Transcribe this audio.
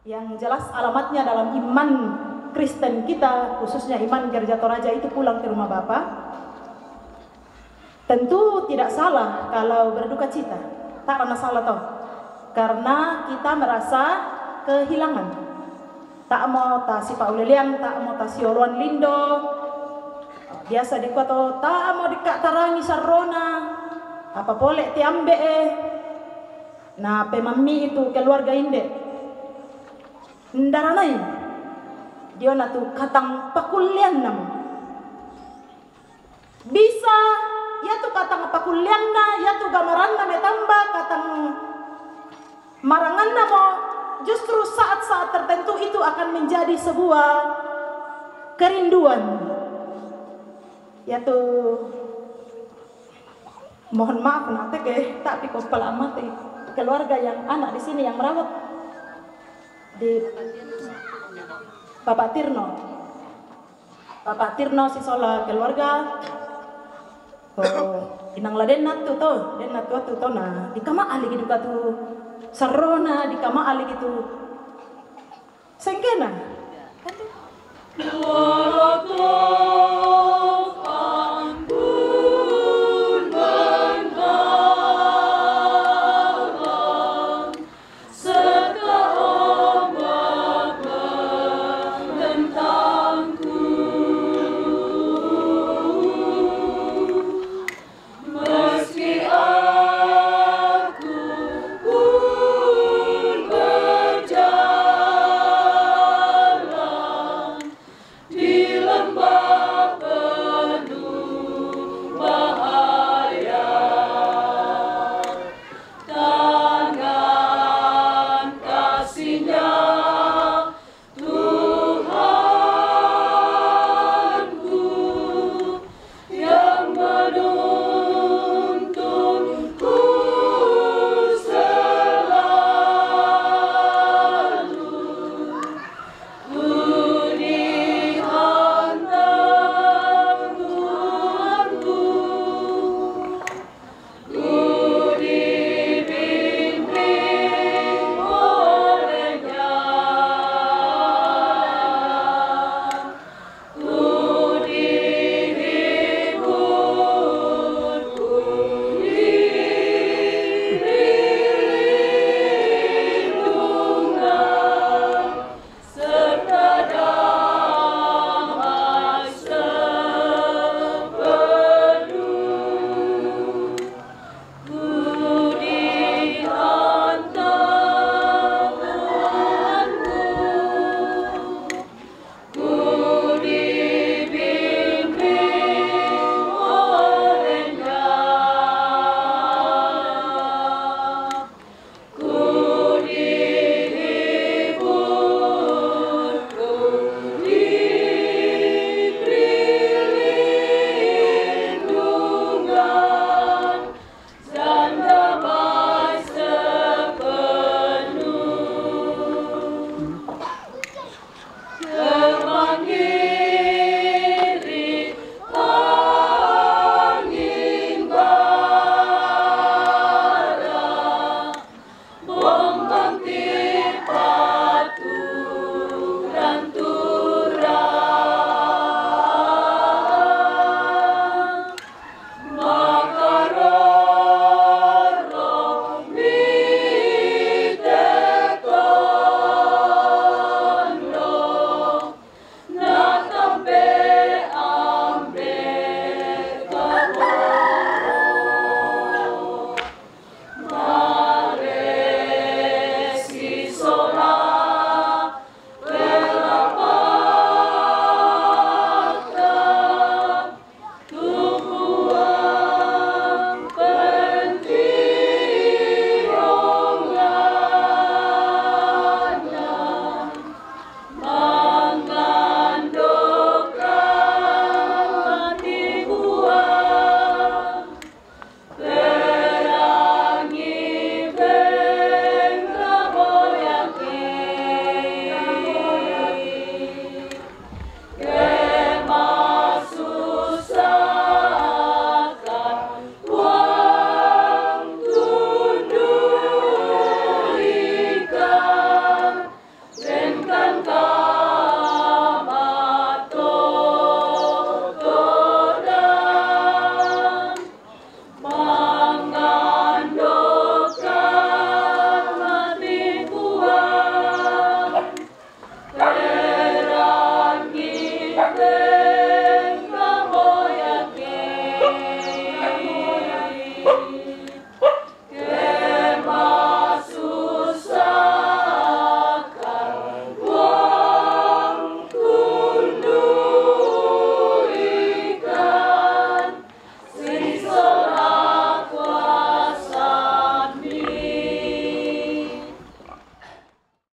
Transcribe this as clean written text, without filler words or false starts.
Yang jelas alamatnya dalam iman Kristen kita, khususnya iman Gereja Toraja itu pulang ke rumah Bapa. Tentu tidak salah kalau berduka cita. Tak ada masalah toh. Karena kita merasa kehilangan. Tak mau ta si Paulelian, tak mau ta si Oluan Lindo. Biasa dikuat tak mau dikak tarangi sarona. Apa boleh tiambe Nah, pemami itu keluarga inde. Ndaranai. Dia na tu katang pakulian nam. Bisa ya tu katang pakulian na, ya tu gamaran na metamba katang marangan na mo. Justru saat-saat tertentu itu akan menjadi sebuah kerinduan. Ya tu mohon maaf nanti ke tapi kau pelamat keluarga yang anak di sini yang merawat di Bapak Tirno si sola keluarga inang la denat tu nah di kama ali gitu tu sarona di kama ali gitu sengkena